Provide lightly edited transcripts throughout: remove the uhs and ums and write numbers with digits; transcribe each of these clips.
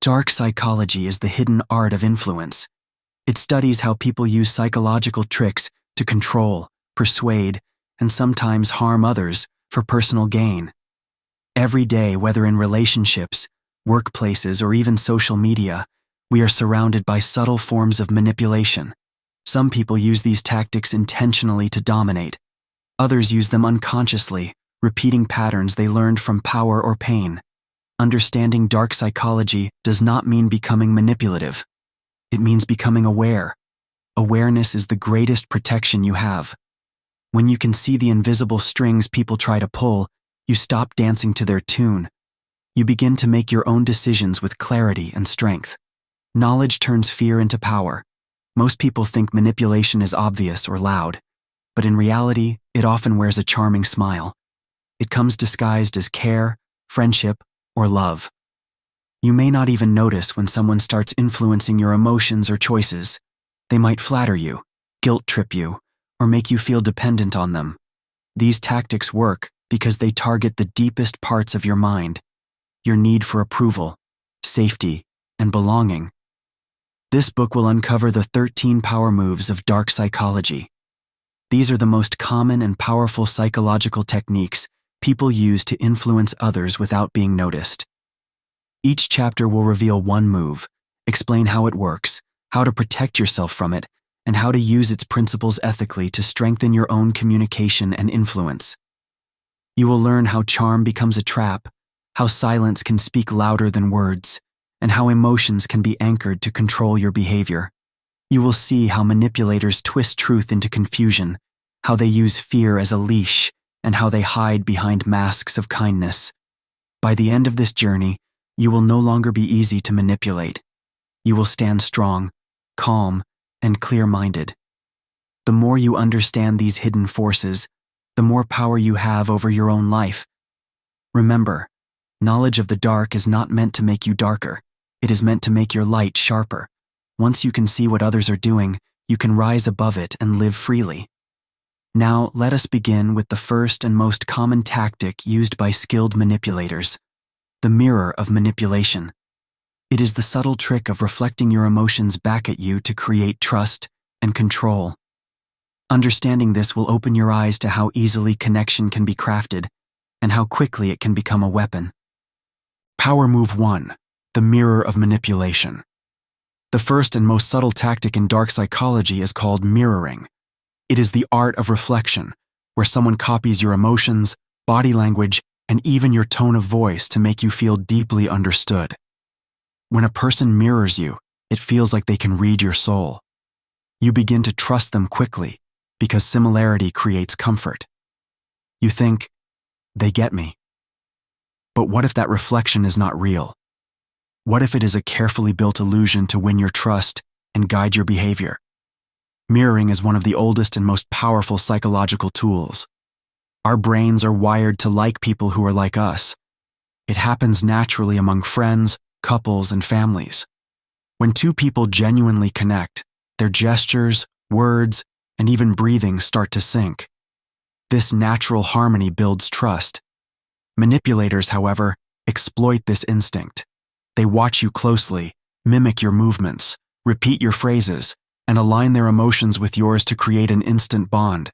Dark psychology is the hidden art of influence. It studies how people use psychological tricks to control, persuade, and sometimes harm others for personal gain. Every day, whether in relationships, workplaces, or even social media, we are surrounded by subtle forms of manipulation. Some people use these tactics intentionally to dominate. Others use them unconsciously, repeating patterns they learned from power or pain. Understanding dark psychology does not mean becoming manipulative. It means becoming aware. Awareness is the greatest protection you have. When you can see the invisible strings people try to pull, you stop dancing to their tune. You begin to make your own decisions with clarity and strength. Knowledge turns fear into power. Most people think manipulation is obvious or loud, but in reality, it often wears a charming smile. It comes disguised as care, friendship, or love. You may not even notice when someone starts influencing your emotions or choices. They might flatter you, guilt-trip you, or make you feel dependent on them. These tactics work because they target the deepest parts of your mind, your need for approval, safety, and belonging. This book will uncover the 13 power moves of dark psychology. These are the most common and powerful psychological techniques people use to influence others without being noticed. Each chapter will reveal one move, explain how it works, how to protect yourself from it, and how to use its principles ethically to strengthen your own communication and influence. You will learn how charm becomes a trap, how silence can speak louder than words, and how emotions can be anchored to control your behavior. You will see how manipulators twist truth into confusion, how they use fear as a leash, and how they hide behind masks of kindness. By the end of this journey, you will no longer be easy to manipulate. You will stand strong, calm, and clear-minded. The more you understand these hidden forces, the more power you have over your own life. Remember, knowledge of the dark is not meant to make you darker. It is meant to make your light sharper. Once you can see what others are doing, you can rise above it and live freely. Now, let us begin with the first and most common tactic used by skilled manipulators, the mirror of manipulation. It is the subtle trick of reflecting your emotions back at you to create trust and control. Understanding this will open your eyes to how easily connection can be crafted and how quickly it can become a weapon. Power Move 1: The Mirror of Manipulation. The first and most subtle tactic in dark psychology is called mirroring. It is the art of reflection, where someone copies your emotions, body language, and even your tone of voice to make you feel deeply understood. When a person mirrors you, it feels like they can read your soul. You begin to trust them quickly because similarity creates comfort. You think, they get me. But what if that reflection is not real? What if it is a carefully built illusion to win your trust and guide your behavior? Mirroring is one of the oldest and most powerful psychological tools. Our brains are wired to like people who are like us. It happens naturally among friends, couples, and families. When two people genuinely connect, their gestures, words, and even breathing start to sync. This natural harmony builds trust. Manipulators, however, exploit this instinct. They watch you closely, mimic your movements, repeat your phrases, and align their emotions with yours to create an instant bond.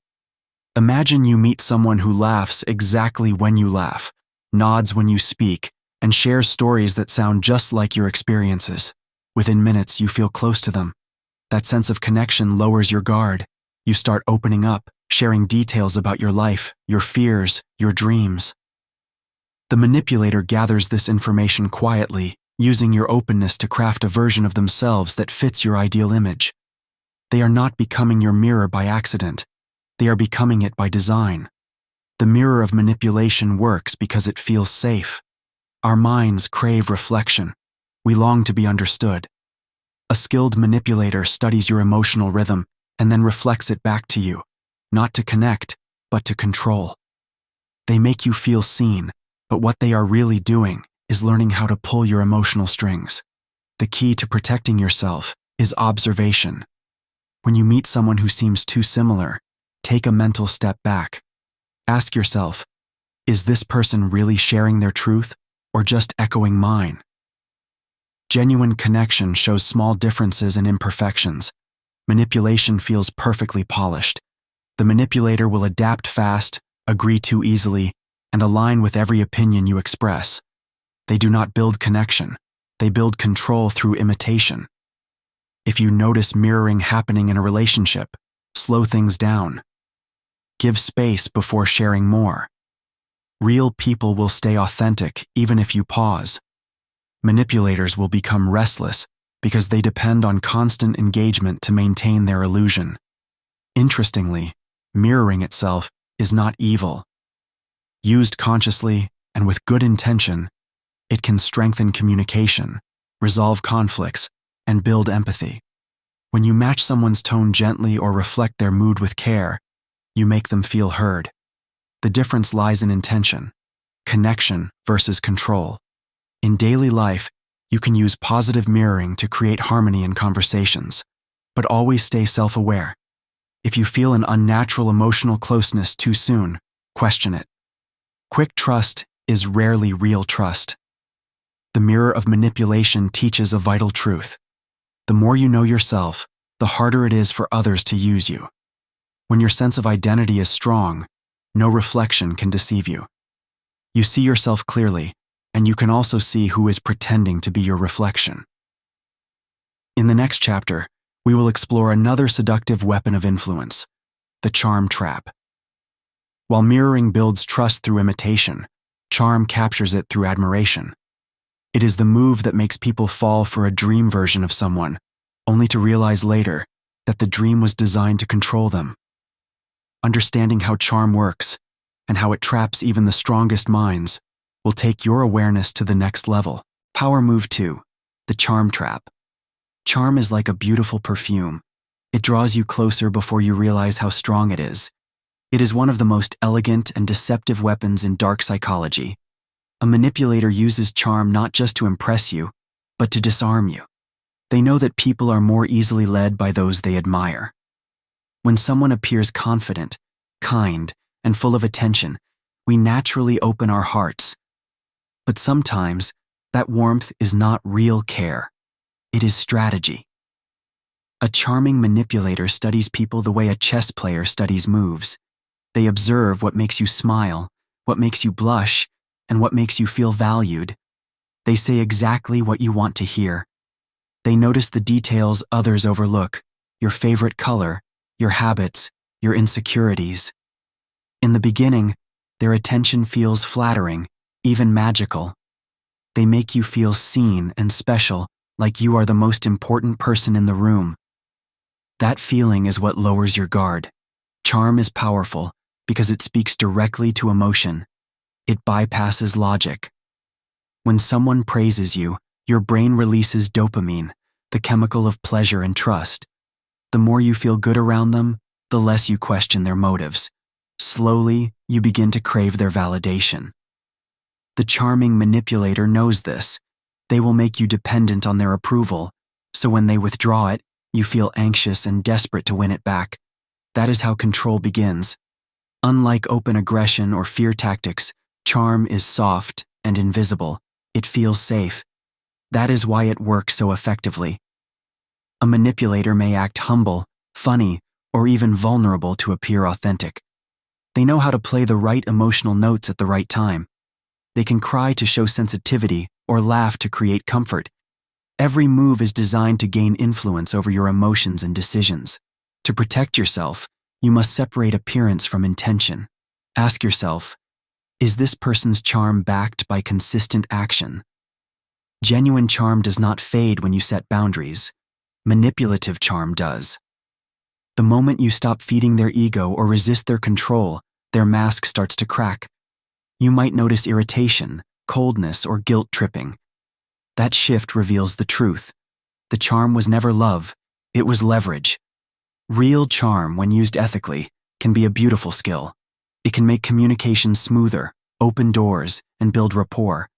Imagine you meet someone who laughs exactly when you laugh, nods when you speak, and shares stories that sound just like your experiences. Within minutes, you feel close to them. That sense of connection lowers your guard. You start opening up, sharing details about your life, your fears, your dreams. The manipulator gathers this information quietly, using your openness to craft a version of themselves that fits your ideal image. They are not becoming your mirror by accident. They are becoming it by design. The mirror of manipulation works because it feels safe. Our minds crave reflection. We long to be understood. A skilled manipulator studies your emotional rhythm and then reflects it back to you, not to connect, but to control. They make you feel seen, but what they are really doing is learning how to pull your emotional strings. The key to protecting yourself is observation. When you meet someone who seems too similar, take a mental step back. Ask yourself, is this person really sharing their truth or just echoing mine? Genuine connection shows small differences and imperfections. Manipulation feels perfectly polished. The manipulator will adapt fast, agree too easily, and align with every opinion you express. They do not build connection. They build control through imitation. If you notice mirroring happening in a relationship, slow things down. Give space before sharing more. Real people will stay authentic even if you pause. Manipulators will become restless because they depend on constant engagement to maintain their illusion. Interestingly, mirroring itself is not evil. Used consciously and with good intention, it can strengthen communication, resolve conflicts, and build empathy. When you match someone's tone gently or reflect their mood with care, you make them feel heard. The difference lies in intention, connection versus control. In daily life, you can use positive mirroring to create harmony in conversations, but always stay self-aware. If you feel an unnatural emotional closeness too soon, question it. Quick trust is rarely real trust. The mirror of manipulation teaches a vital truth. The more you know yourself, the harder it is for others to use you. When your sense of identity is strong, no reflection can deceive you. You see yourself clearly, and you can also see who is pretending to be your reflection. In the next chapter, we will explore another seductive weapon of influence, the charm trap. While mirroring builds trust through imitation, charm captures it through admiration. It is the move that makes people fall for a dream version of someone, only to realize later that the dream was designed to control them. Understanding how charm works and how it traps even the strongest minds will take your awareness to the next level. Power Move 2, the charm trap. Charm is like a beautiful perfume. It draws you closer before you realize how strong it is. It is one of the most elegant and deceptive weapons in dark psychology. A manipulator uses charm not just to impress you, but to disarm you. They know that people are more easily led by those they admire. When someone appears confident, kind, and full of attention, we naturally open our hearts. But sometimes, that warmth is not real care. It is strategy. A charming manipulator studies people the way a chess player studies moves. They observe what makes you smile, what makes you blush, and what makes you feel valued. They say exactly what you want to hear. They notice the details others overlook, your favorite color, your habits, your insecurities. In the beginning, their attention feels flattering, even magical. They make you feel seen and special, like you are the most important person in the room. That feeling is what lowers your guard. Charm is powerful because it speaks directly to emotion. It bypasses logic. When someone praises you, your brain releases dopamine, the chemical of pleasure and trust. The more you feel good around them, the less you question their motives. Slowly, you begin to crave their validation. The charming manipulator knows this. They will make you dependent on their approval, so when they withdraw it, you feel anxious and desperate to win it back. That is how control begins. Unlike open aggression or fear tactics, charm is soft and invisible. It feels safe. That is why it works so effectively. A manipulator may act humble, funny, or even vulnerable to appear authentic. They know how to play the right emotional notes at the right time. They can cry to show sensitivity or laugh to create comfort. Every move is designed to gain influence over your emotions and decisions. To protect yourself, you must separate appearance from intention. Ask yourself, is this person's charm backed by consistent action? Genuine charm does not fade when you set boundaries. Manipulative charm does. The moment you stop feeding their ego or resist their control, their mask starts to crack. You might notice irritation, coldness, or guilt tripping. That shift reveals the truth. The charm was never love, it was leverage. Real charm, when used ethically, can be a beautiful skill. It can make communication smoother, open doors, and build rapport.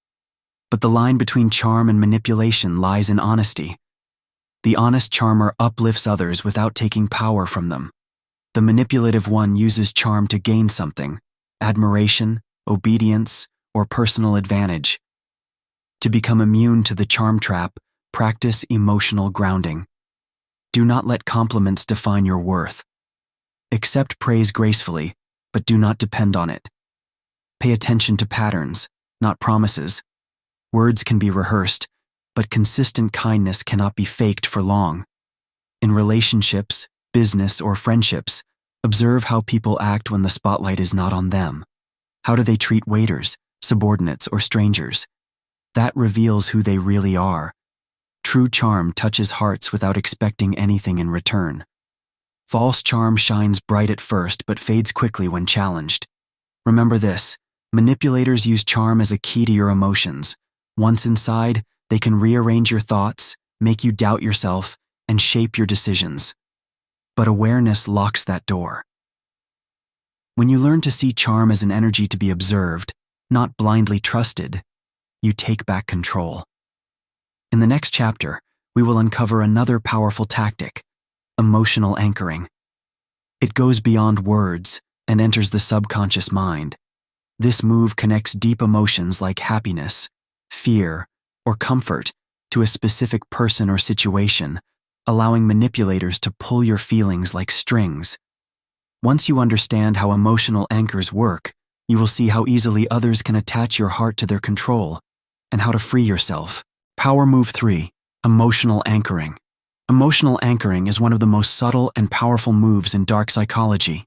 But the line between charm and manipulation lies in honesty. The honest charmer uplifts others without taking power from them. The manipulative one uses charm to gain something, admiration, obedience, or personal advantage. To become immune to the charm trap, Practice emotional grounding. Do not let compliments define your worth. Accept praise gracefully, but do not depend on it. Pay attention to patterns, not promises. Words can be rehearsed, but consistent kindness cannot be faked for long. In relationships, business, or friendships, observe how people act when the spotlight is not on them. How do they treat waiters, subordinates, or strangers? That reveals who they really are. True charm touches hearts without expecting anything in return. False charm shines bright at first but fades quickly when challenged. Remember this: manipulators use charm as a key to your emotions. Once inside, they can rearrange your thoughts, make you doubt yourself, and shape your decisions. But awareness locks that door. When you learn to see charm as an energy to be observed, not blindly trusted, you take back control. In the next chapter, we will uncover another powerful tactic: emotional anchoring. It goes beyond words and enters the subconscious mind. This move connects deep emotions like happiness, fear, or comfort to a specific person or situation, allowing manipulators to pull your feelings like strings. Once you understand how emotional anchors work, you will see how easily others can attach your heart to their control and how to free yourself. Power Move 3: Emotional Anchoring. Emotional anchoring is one of the most subtle and powerful moves in dark psychology.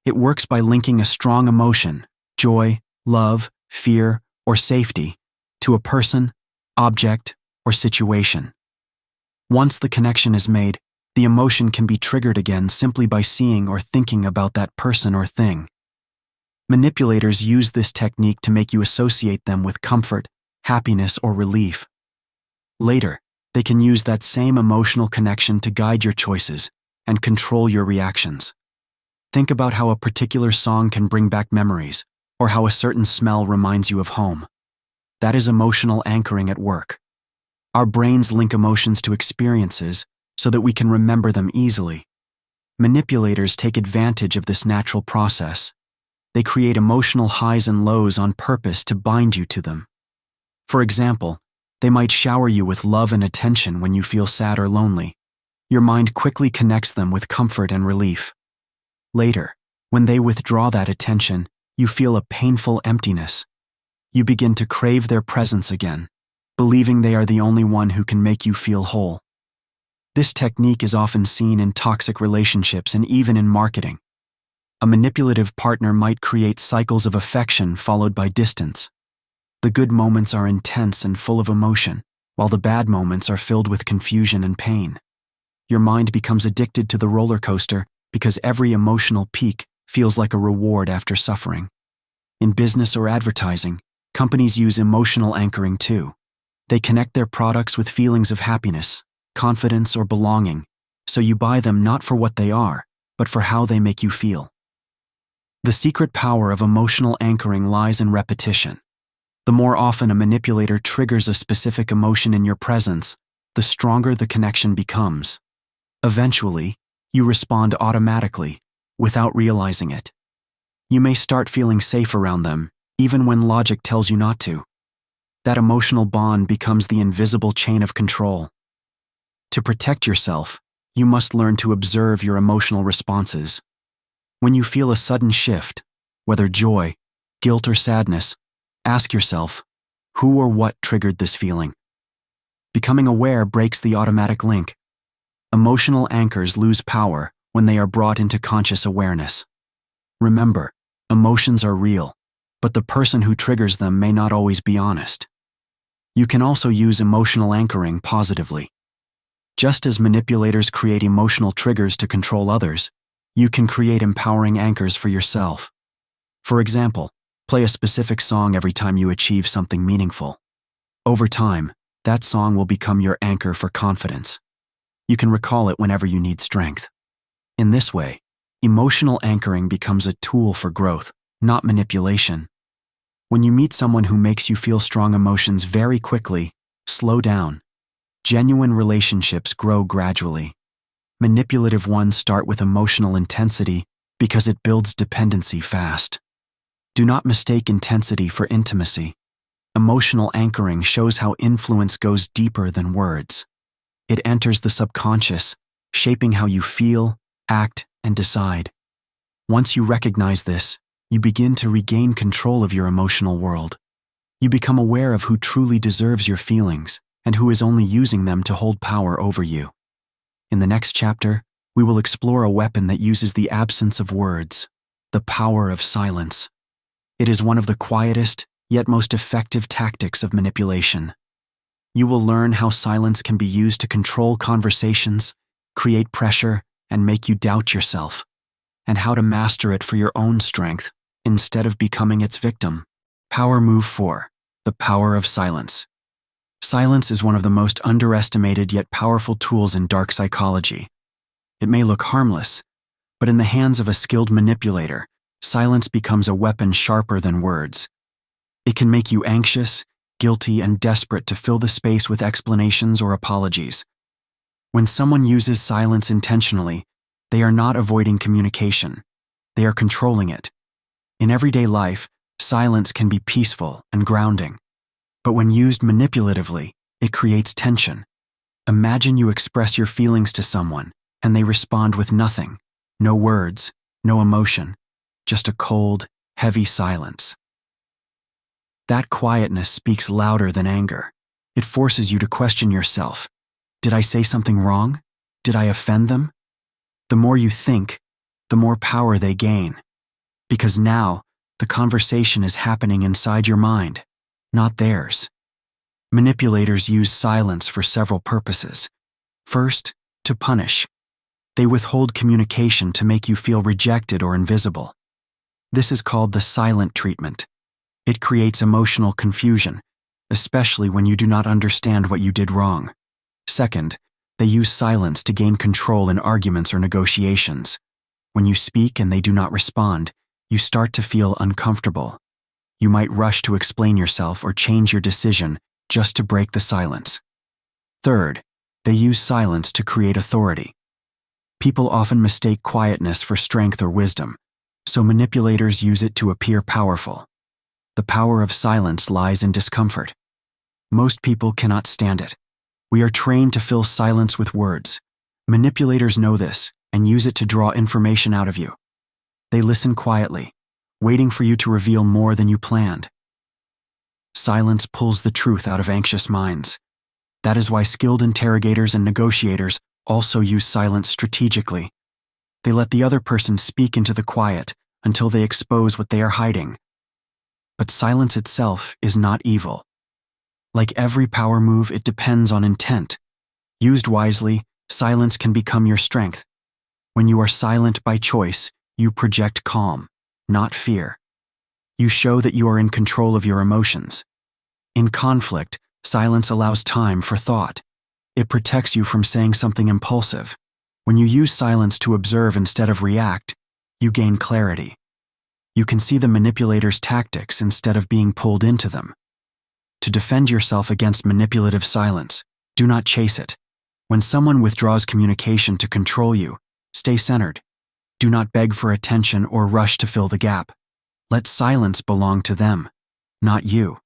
It works by linking a strong emotion, joy, love, fear, or safety, to a person, object, or situation. Once the connection is made, the emotion can be triggered again simply by seeing or thinking about that person or thing. Manipulators use this technique to make you associate them with comfort, happiness, or relief. Later, they can use that same emotional connection to guide your choices and control your reactions. Think about how a particular song can bring back memories, or how a certain smell reminds you of home. That is emotional anchoring at work. Our brains link emotions to experiences so that we can remember them easily. Manipulators take advantage of this natural process. They create emotional highs and lows on purpose to bind you to them. For example, they might shower you with love and attention when you feel sad or lonely. Your mind quickly connects them with comfort and relief. Later, when they withdraw that attention, you feel a painful emptiness. You begin to crave their presence again, believing they are the only one who can make you feel whole. This technique is often seen in toxic relationships and even in marketing. A manipulative partner might create cycles of affection followed by distance. The good moments are intense and full of emotion, while the bad moments are filled with confusion and pain. Your mind becomes addicted to the roller coaster because every emotional peak feels like a reward after suffering. In business or advertising, companies use emotional anchoring too. They connect their products with feelings of happiness, confidence, or belonging, so you buy them not for what they are, but for how they make you feel. The secret power of emotional anchoring lies in repetition. The more often a manipulator triggers a specific emotion in your presence, the stronger the connection becomes. Eventually, you respond automatically, without realizing it. You may start feeling safe around them, even when logic tells you not to. That emotional bond becomes the invisible chain of control. To protect yourself, you must learn to observe your emotional responses. When you feel a sudden shift, whether joy, guilt, or sadness, ask yourself, who or what triggered this feeling? Becoming aware breaks the automatic link. Emotional anchors lose power when they are brought into conscious awareness. Remember, emotions are real, but the person who triggers them may not always be honest. You can also use emotional anchoring positively. Just as manipulators create emotional triggers to control others, you can create empowering anchors for yourself. For example, play a specific song every time you achieve something meaningful. Over time, that song will become your anchor for confidence. You can recall it whenever you need strength. In this way, emotional anchoring becomes a tool for growth, not manipulation. When you meet someone who makes you feel strong emotions very quickly, slow down. Genuine relationships grow gradually. Manipulative ones start with emotional intensity because it builds dependency fast. Do not mistake intensity for intimacy. Emotional anchoring shows how influence goes deeper than words. It enters the subconscious, shaping how you feel, act, and decide. Once you recognize this, you begin to regain control of your emotional world. You become aware of who truly deserves your feelings and who is only using them to hold power over you. In the next chapter, we will explore a weapon that uses the absence of words, the power of silence. It is one of the quietest, yet most effective tactics of manipulation. You will learn how silence can be used to control conversations, create pressure, and make you doubt yourself, and how to master it for your own strength instead of becoming its victim. Power Move 4: The Power of Silence. Silence is one of the most underestimated yet powerful tools in dark psychology. It may look harmless, but in the hands of a skilled manipulator, silence becomes a weapon sharper than words. It can make you anxious, guilty, and desperate to fill the space with explanations or apologies. When someone uses silence intentionally, they are not avoiding communication. They are controlling it. In everyday life, silence can be peaceful and grounding. But when used manipulatively, it creates tension. Imagine you express your feelings to someone, and they respond with nothing. No words, no emotion, just a cold, heavy silence. That quietness speaks louder than anger. It forces you to question yourself. Did I say something wrong? Did I offend them? The more you think, the more power they gain. Because now, the conversation is happening inside your mind, not theirs. Manipulators use silence for several purposes. First, to punish. They withhold communication to make you feel rejected or invisible. This is called the silent treatment. It creates emotional confusion, especially when you do not understand what you did wrong. Second, they use silence to gain control in arguments or negotiations. When you speak and they do not respond, you start to feel uncomfortable. You might rush to explain yourself or change your decision just to break the silence. Third, they use silence to create authority. People often mistake quietness for strength or wisdom, so manipulators use it to appear powerful. The power of silence lies in discomfort. Most people cannot stand it. We are trained to fill silence with words. Manipulators know this and use it to draw information out of you. They listen quietly, waiting for you to reveal more than you planned. Silence pulls the truth out of anxious minds. That is why skilled interrogators and negotiators also use silence strategically. They let the other person speak into the quiet until they expose what they are hiding. But silence itself is not evil. Like every power move, it depends on intent. Used wisely, silence can become your strength. When you are silent by choice, you project calm, not fear. You show that you are in control of your emotions. In conflict, silence allows time for thought. It protects you from saying something impulsive. When you use silence to observe instead of react, you gain clarity. You can see the manipulator's tactics instead of being pulled into them. To defend yourself against manipulative silence, do not chase it. When someone withdraws communication to control you, stay centered. Do not beg for attention or rush to fill the gap. Let silence belong to them, not you.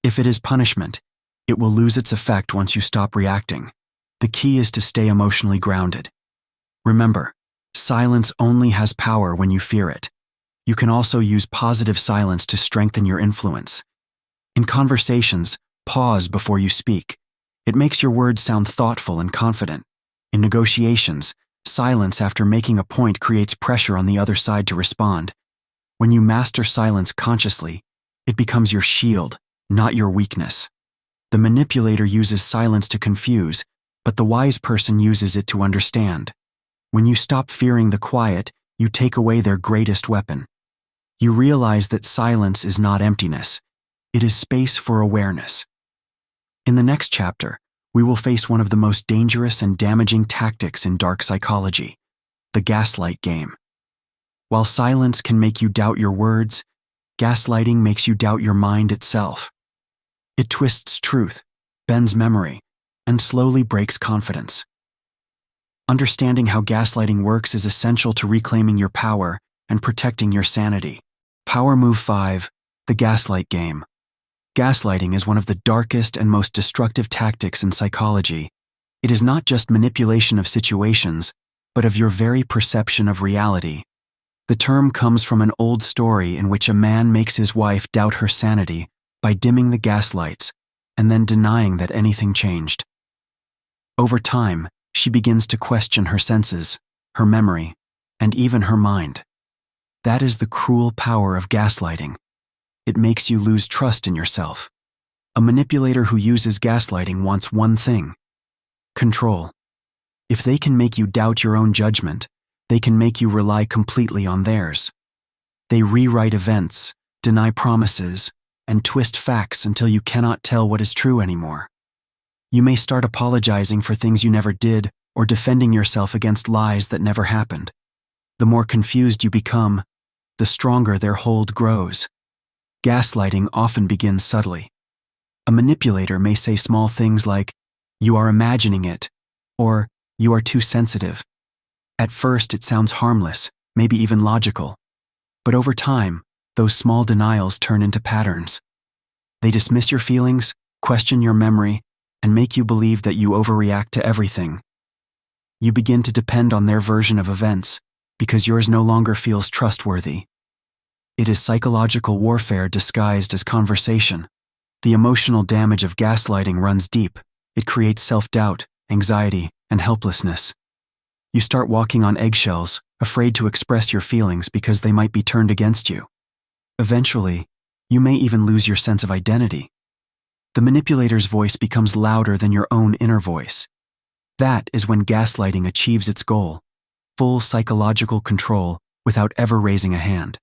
If it is punishment, it will lose its effect once you stop reacting. The key is to stay emotionally grounded. Remember, silence only has power when you fear it. You can also use positive silence to strengthen your influence. In conversations, pause before you speak. It makes your words sound thoughtful and confident. In negotiations, silence after making a point creates pressure on the other side to respond. When you master silence consciously, it becomes your shield, not your weakness. The manipulator uses silence to confuse, but the wise person uses it to understand. When you stop fearing the quiet, you take away their greatest weapon. You realize that silence is not emptiness. It is space for awareness. In the next chapter, we will face one of the most dangerous and damaging tactics in dark psychology, the Gaslight Game. While silence can make you doubt your words, gaslighting makes you doubt your mind itself. It twists truth, bends memory, and slowly breaks confidence. Understanding how gaslighting works is essential to reclaiming your power and protecting your sanity. Power Move 5: The Gaslight Game. Gaslighting is one of the darkest and most destructive tactics in psychology. It is not just manipulation of situations, but of your very perception of reality. The term comes from an old story in which a man makes his wife doubt her sanity by dimming the gaslights and then denying that anything changed. Over time, she begins to question her senses, her memory, and even her mind. That is the cruel power of gaslighting. It makes you lose trust in yourself. A manipulator who uses gaslighting wants one thing: control. If they can make you doubt your own judgment, they can make you rely completely on theirs. They rewrite events, deny promises, and twist facts until you cannot tell what is true anymore. You may start apologizing for things you never did or defending yourself against lies that never happened. The more confused you become, the stronger their hold grows. Gaslighting often begins subtly. A manipulator may say small things like, "You are imagining it," or "You are too sensitive." At first, it sounds harmless, maybe even logical. But over time, those small denials turn into patterns. They dismiss your feelings, question your memory, and make you believe that you overreact to everything. You begin to depend on their version of events because yours no longer feels trustworthy. It is psychological warfare disguised as conversation. The emotional damage of gaslighting runs deep. It creates self-doubt, anxiety, and helplessness. You start walking on eggshells, afraid to express your feelings because they might be turned against you. Eventually, you may even lose your sense of identity. The manipulator's voice becomes louder than your own inner voice. That is when gaslighting achieves its goal: full psychological control without ever raising a hand.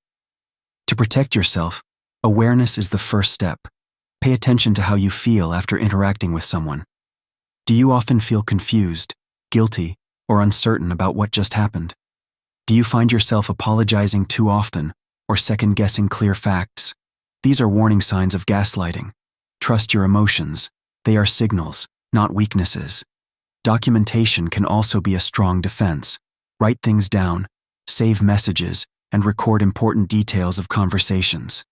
To protect yourself, awareness is the first step. Pay attention to how you feel after interacting with someone. Do you often feel confused, guilty, or uncertain about what just happened? Do you find yourself apologizing too often or second-guessing clear facts? These are warning signs of gaslighting. Trust your emotions. They are signals, not weaknesses. Documentation can also be a strong defense. Write things down, save messages, and record important details of conversations.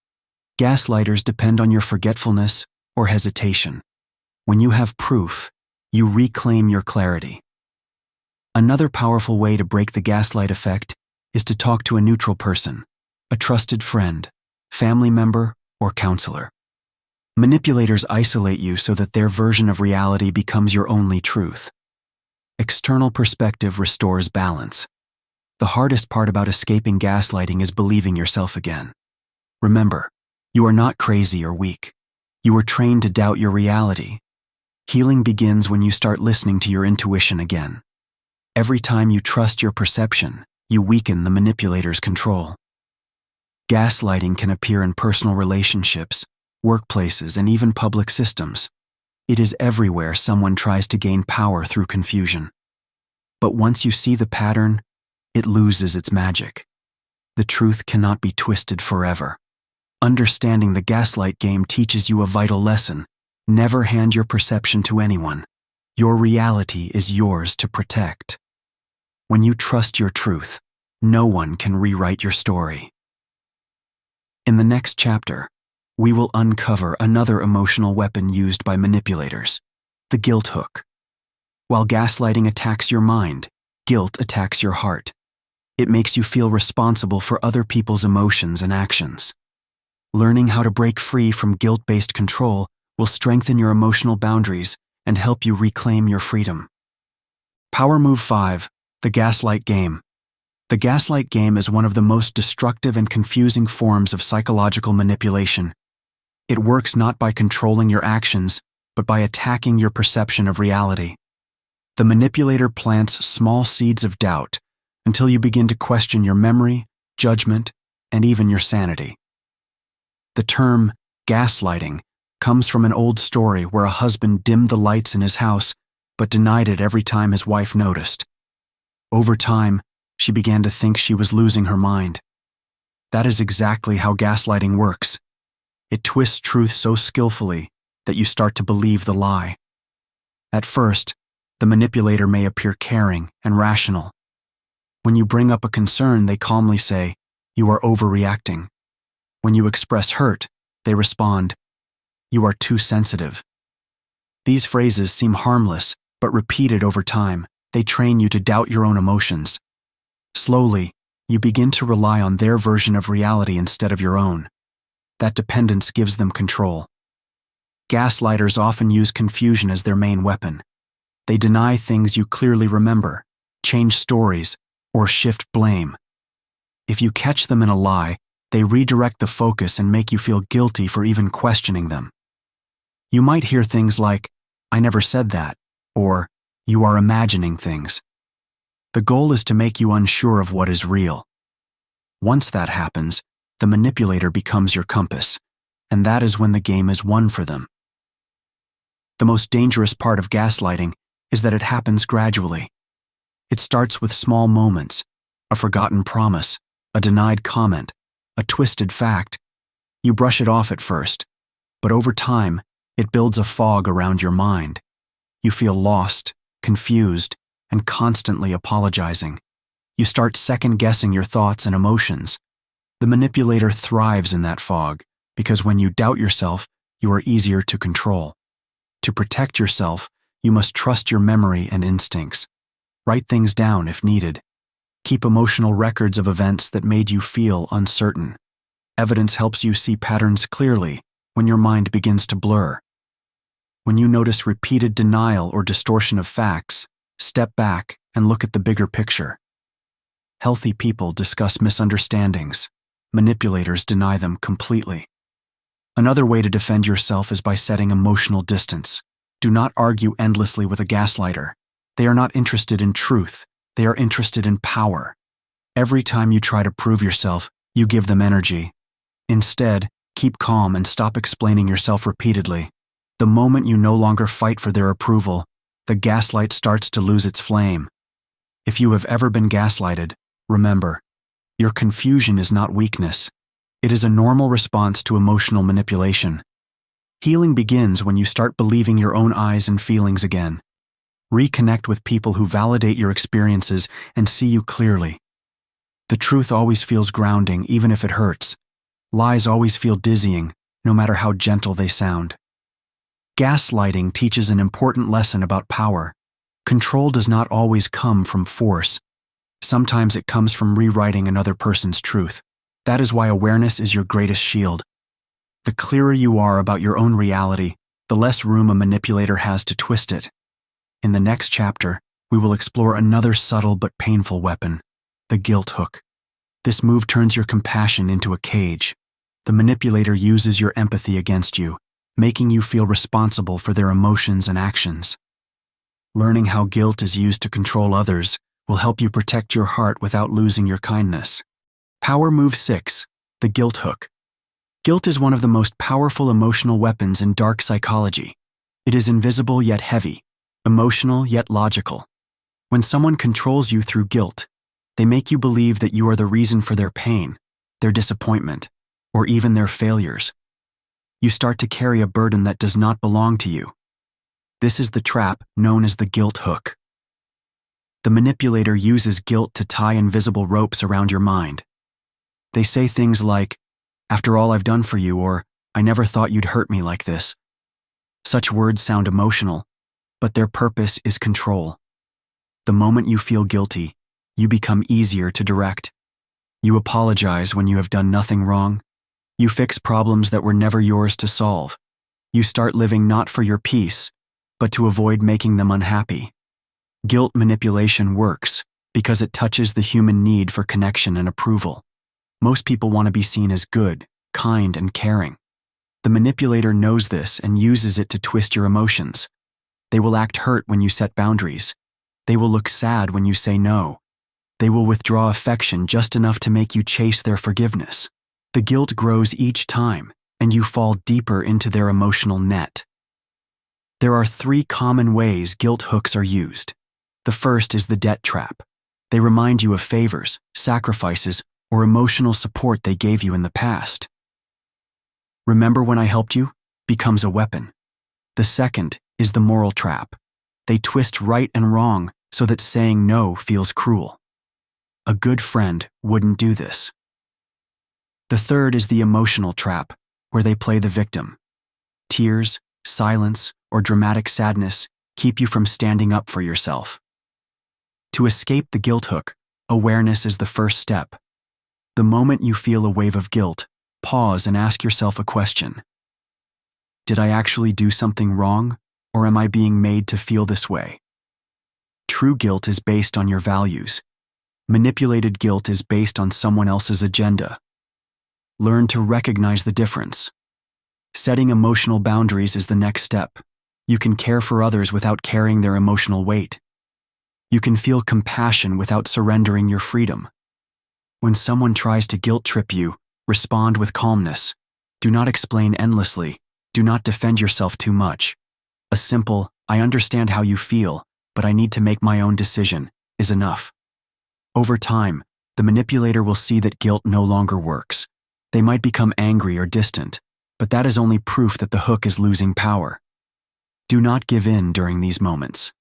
Gaslighters depend on your forgetfulness or hesitation. When you have proof, you reclaim your clarity. Another powerful way to break the gaslight effect is to talk to a neutral person, a trusted friend, family member, or counselor. Manipulators isolate you so that their version of reality becomes your only truth. External perspective restores balance. The hardest part about escaping gaslighting is believing yourself again. Remember, you are not crazy or weak. You were trained to doubt your reality. Healing begins when you start listening to your intuition again. Every time you trust your perception, you weaken the manipulator's control. Gaslighting can appear in personal relationships, workplaces, and even public systems. It is everywhere someone tries to gain power through confusion. But once you see the pattern, it loses its magic. The truth cannot be twisted forever. Understanding the gaslight game teaches you a vital lesson. Never hand your perception to anyone. Your reality is yours to protect. When you trust your truth, no one can rewrite your story. In the next chapter, we will uncover another emotional weapon used by manipulators: the guilt hook. While gaslighting attacks your mind, guilt attacks your heart. It makes you feel responsible for other people's emotions and actions. Learning how to break free from guilt-based control will strengthen your emotional boundaries and help you reclaim your freedom. Power Move 5: The Gaslight Game. The gaslight game is one of the most destructive and confusing forms of psychological manipulation. It works not by controlling your actions, but by attacking your perception of reality. The manipulator plants small seeds of doubt until you begin to question your memory, judgment, and even your sanity. The term gaslighting comes from an old story where a husband dimmed the lights in his house but denied it every time his wife noticed. Over time, she began to think she was losing her mind. That is exactly how gaslighting works. It twists truth so skillfully that you start to believe the lie. At first, the manipulator may appear caring and rational. When you bring up a concern, they calmly say, "You are overreacting." When you express hurt, they respond, "You are too sensitive." These phrases seem harmless, but repeated over time, they train you to doubt your own emotions. Slowly, you begin to rely on their version of reality instead of your own. That dependence gives them control. Gaslighters often use confusion as their main weapon. They deny things you clearly remember, change stories, or shift blame. If you catch them in a lie, they redirect the focus and make you feel guilty for even questioning them. You might hear things like, "I never said that," or "You are imagining things." The goal is to make you unsure of what is real. Once that happens, the manipulator becomes your compass, and that is when the game is won for them. The most dangerous part of gaslighting is that it happens gradually. It starts with small moments, a forgotten promise, a denied comment, a twisted fact. You brush it off at first, but over time, it builds a fog around your mind. You feel lost, confused, and constantly apologizing. You start second-guessing your thoughts and emotions. The manipulator thrives in that fog because when you doubt yourself, you are easier to control. To protect yourself, you must trust your memory and instincts. Write things down if needed. Keep emotional records of events that made you feel uncertain. Evidence helps you see patterns clearly when your mind begins to blur. When you notice repeated denial or distortion of facts, step back and look at the bigger picture. Healthy people discuss misunderstandings. Manipulators deny them completely. Another way to defend yourself is by setting emotional distance. Do not argue endlessly with a gaslighter. They are not interested in truth. They are interested in power. Every time you try to prove yourself, you give them energy. Instead, keep calm and stop explaining yourself repeatedly. The moment you no longer fight for their approval, the gaslight starts to lose its flame. If you have ever been gaslighted, remember, your confusion is not weakness. It is a normal response to emotional manipulation. Healing begins when you start believing your own eyes and feelings again. Reconnect with people who validate your experiences and see you clearly. The truth always feels grounding, even if it hurts. Lies always feel dizzying, no matter how gentle they sound. Gaslighting teaches an important lesson about power. Control does not always come from force. Sometimes it comes from rewriting another person's truth. That is why awareness is your greatest shield. The clearer you are about your own reality, the less room a manipulator has to twist it. In the next chapter, we will explore another subtle but painful weapon, the guilt hook. This move turns your compassion into a cage. The manipulator uses your empathy against you, making you feel responsible for their emotions and actions. Learning how guilt is used to control others will help you protect your heart without losing your kindness. Power Move 6, the guilt hook. Guilt is one of the most powerful emotional weapons in dark psychology. It is invisible yet heavy, emotional yet logical. When someone controls you through guilt, they make you believe that you are the reason for their pain, their disappointment, or even their failures. You start to carry a burden that does not belong to you. This is the trap known as the guilt hook. The manipulator uses guilt to tie invisible ropes around your mind. They say things like, "After all I've done for you," or "I never thought you'd hurt me like this." Such words sound emotional, but their purpose is control. The moment you feel guilty, you become easier to direct. You apologize when you have done nothing wrong. You fix problems that were never yours to solve. You start living not for your peace, but to avoid making them unhappy. Guilt manipulation works because it touches the human need for connection and approval. Most people want to be seen as good, kind, and caring. The manipulator knows this and uses it to twist your emotions. They will act hurt when you set boundaries. They will look sad when you say no. They will withdraw affection just enough to make you chase their forgiveness. The guilt grows each time, and you fall deeper into their emotional net. There are 3 common ways guilt hooks are used. The first is the debt trap. They remind you of favors, sacrifices, or emotional support they gave you in the past. "Remember when I helped you?" becomes a weapon. The second is the moral trap. They twist right and wrong so that saying no feels cruel. A good friend wouldn't do this. The third is the emotional trap, where they play the victim. Tears, silence, or dramatic sadness keep you from standing up for yourself. To escape the guilt hook, awareness is the first step. The moment you feel a wave of guilt, pause and ask yourself a question. Did I actually do something wrong, or am I being made to feel this way? True guilt is based on your values. Manipulated guilt is based on someone else's agenda. Learn to recognize the difference. Setting emotional boundaries is the next step. You can care for others without carrying their emotional weight. You can feel compassion without surrendering your freedom. When someone tries to guilt trip you, respond with calmness. Do not explain endlessly. Do not defend yourself too much. A simple, "I understand how you feel, but I need to make my own decision," is enough. Over time, the manipulator will see that guilt no longer works. They might become angry or distant, but that is only proof that the hook is losing power. Do not give in during these moments.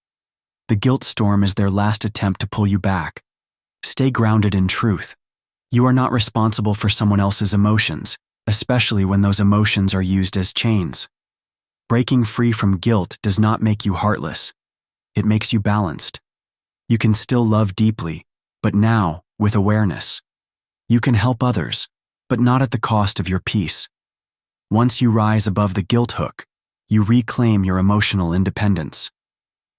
The guilt storm is their last attempt to pull you back. Stay grounded in truth. You are not responsible for someone else's emotions, especially when those emotions are used as chains. Breaking free from guilt does not make you heartless. It makes you balanced. You can still love deeply, but now with awareness. You can help others, but not at the cost of your peace. Once you rise above the guilt hook, you reclaim your emotional independence.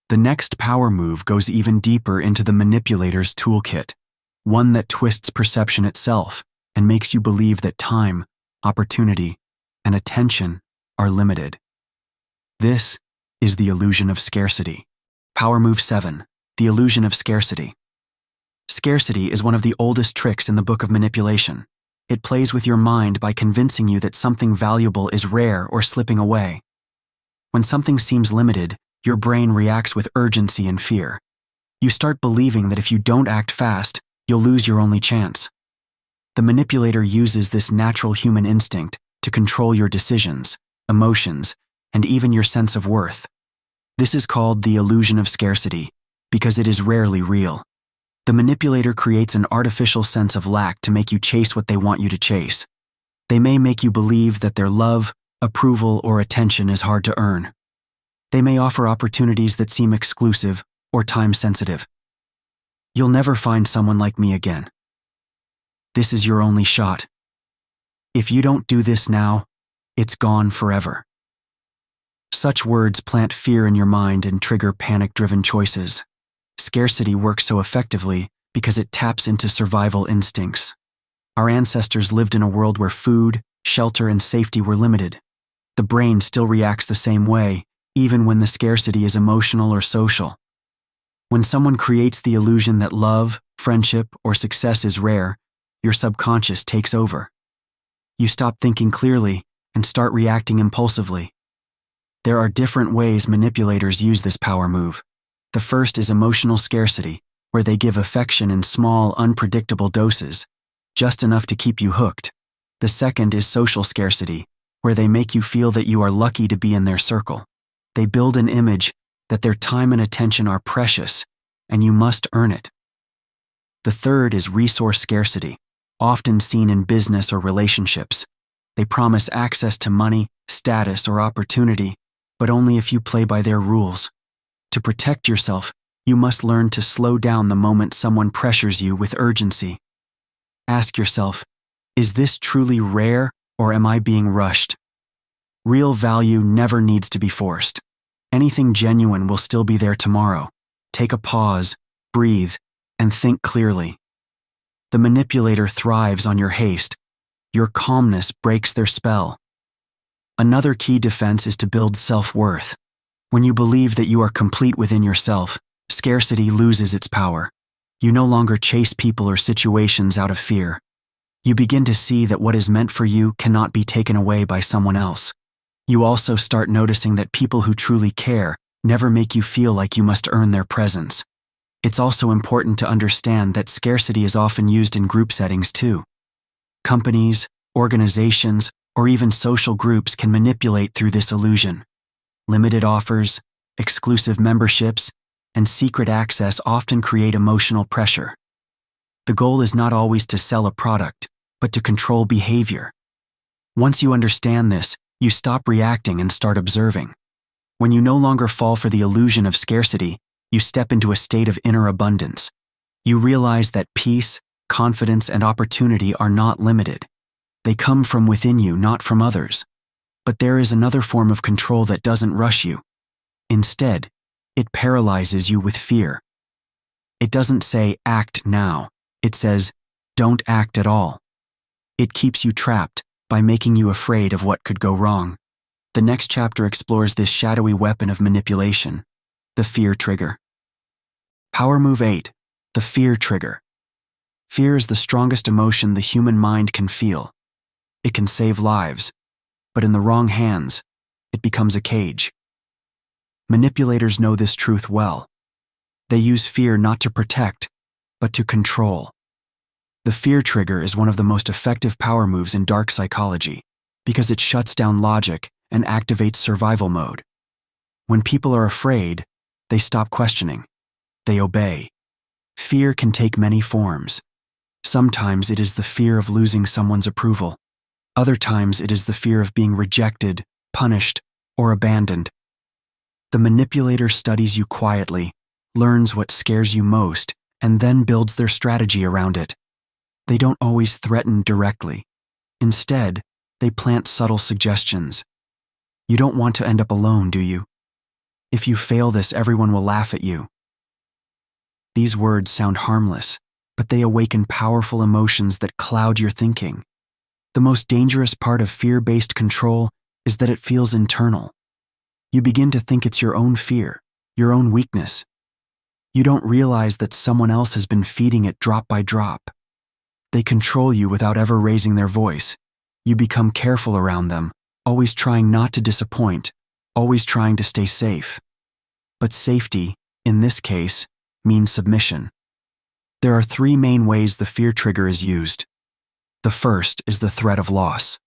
The next power move goes even deeper into the manipulator's toolkit, one that twists perception itself and makes you believe that time, opportunity, and attention are limited. This is the illusion of scarcity. Power move 7, the illusion of scarcity. Scarcity is one of the oldest tricks in the book of manipulation. It plays with your mind by convincing you that something valuable is rare or slipping away. When something seems limited, your brain reacts with urgency and fear. You start believing that if you don't act fast, you'll lose your only chance. The manipulator uses this natural human instinct to control your decisions, emotions, and even your sense of worth. This is called the illusion of scarcity because it is rarely real. The manipulator creates an artificial sense of lack to make you chase what they want you to chase. They may make you believe that their love, approval, or attention is hard to earn. They may offer opportunities that seem exclusive or time-sensitive. You'll never find someone like me again. This is your only shot. If you don't do this now, it's gone forever. Such words plant fear in your mind and trigger panic-driven choices. Scarcity works so effectively because it taps into survival instincts. Our ancestors lived in a world where food, shelter, and safety were limited. The brain still reacts the same way, even when the scarcity is emotional or social. When someone creates the illusion that love, friendship, or success is rare, your subconscious takes over. You stop thinking clearly and start reacting impulsively. There are different ways manipulators use this power move. The first is emotional scarcity, where they give affection in small, unpredictable doses, just enough to keep you hooked. The second is social scarcity, where they make you feel that you are lucky to be in their circle. They build an image that their time and attention are precious, and you must earn it. The third is resource scarcity, often seen in business or relationships. They promise access to money, status, or opportunity, but only if you play by their rules. To protect yourself, you must learn to slow down the moment someone pressures you with urgency. Ask yourself, is this truly rare, or am I being rushed? Real value never needs to be forced. Anything genuine will still be there tomorrow. Take a pause, breathe, and think clearly. The manipulator thrives on your haste. Your calmness breaks their spell. Another key defense is to build self-worth. When you believe that you are complete within yourself, scarcity loses its power. You no longer chase people or situations out of fear. You begin to see that what is meant for you cannot be taken away by someone else. You also start noticing that people who truly care never make you feel like you must earn their presence. It's also important to understand that scarcity is often used in group settings too. Companies, organizations, or even social groups can manipulate through this illusion. Limited offers, exclusive memberships, and secret access often create emotional pressure. The goal is not always to sell a product, but to control behavior. Once you understand this, You stop reacting and start observing. When you no longer fall for the illusion of scarcity, you step into a state of inner abundance. You realize that peace, confidence, and opportunity are not limited. They come from within you, not from others. But there is another form of control that doesn't rush you. Instead, it paralyzes you with fear. It doesn't say, act now. It says, don't act at all. It keeps you trapped by making you afraid of what could go wrong. The next chapter explores this shadowy weapon of manipulation, the fear trigger. Power Move 8, the fear trigger. Fear is the strongest emotion the human mind can feel. It can save lives, but in the wrong hands, it becomes a cage. Manipulators know this truth well. They use fear not to protect, but to control. The fear trigger is one of the most effective power moves in dark psychology because it shuts down logic and activates survival mode. When people are afraid, they stop questioning. They obey. Fear can take many forms. Sometimes it is the fear of losing someone's approval. Other times it is the fear of being rejected, punished, or abandoned. The manipulator studies you quietly, learns what scares you most, and then builds their strategy around it. They don't always threaten directly. Instead, they plant subtle suggestions. You don't want to end up alone, do you? If you fail this, everyone will laugh at you. These words sound harmless, but they awaken powerful emotions that cloud your thinking. The most dangerous part of fear-based control is that it feels internal. You begin to think it's your own fear, your own weakness. You don't realize that someone else has been feeding it drop by drop. They control you without ever raising their voice. You become careful around them, always trying not to disappoint, always trying to stay safe. But safety, in this case, means submission. There are three main ways the fear trigger is used. The first is the threat of loss.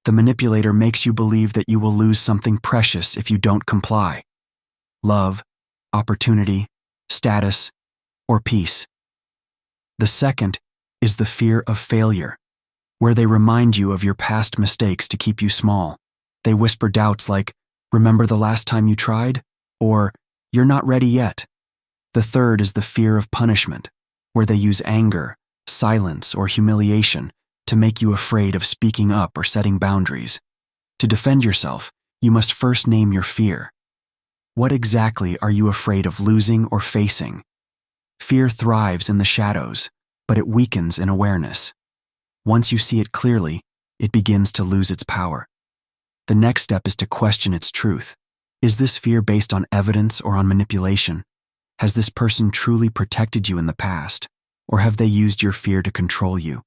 The manipulator makes you believe that you will lose something precious if you don't comply. Love, opportunity, status, or peace. The second is the fear of failure, where they remind you of your past mistakes to keep you small. They whisper doubts like, remember the last time you tried? Or, you're not ready yet. The third is the fear of punishment, where they use anger, silence, or humiliation to make you afraid of speaking up or setting boundaries. To defend yourself, you must first name your fear. What exactly are you afraid of losing or facing? Fear thrives in the shadows, but it weakens in awareness. Once you see it clearly, it begins to lose its power. The next step is to question its truth. Is this fear based on evidence or on manipulation? Has this person truly protected you in the past, or have they used your fear to control you?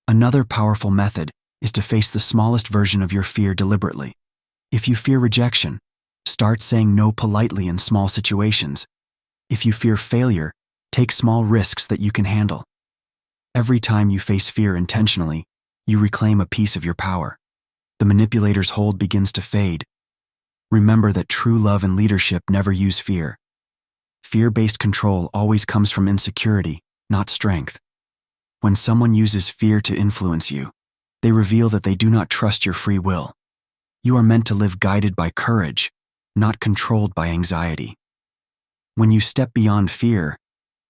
Another powerful method is to face the smallest version of your fear deliberately. If you fear rejection, start saying no politely in small situations. If you fear failure, take small risks that you can handle. Every time you face fear intentionally, you reclaim a piece of your power. The manipulator's hold begins to fade. Remember that true love and leadership never use fear. Fear-based control always comes from insecurity, not strength. When someone uses fear to influence you, they reveal that they do not trust your free will. You are meant to live guided by courage, not controlled by anxiety. When you step beyond fear,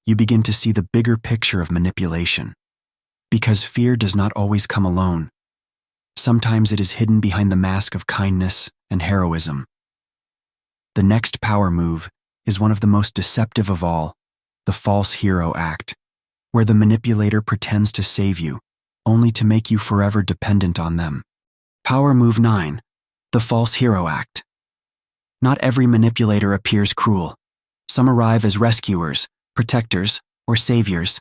you begin to see the bigger picture of manipulation. Because fear does not always come alone. Sometimes it is hidden behind the mask of kindness and heroism. The next power move is one of the most deceptive of all, the false hero act, where the manipulator pretends to save you, only to make you forever dependent on them. Power Move 9, the false hero act. Not every manipulator appears cruel. Some arrive as rescuers, protectors, or saviors.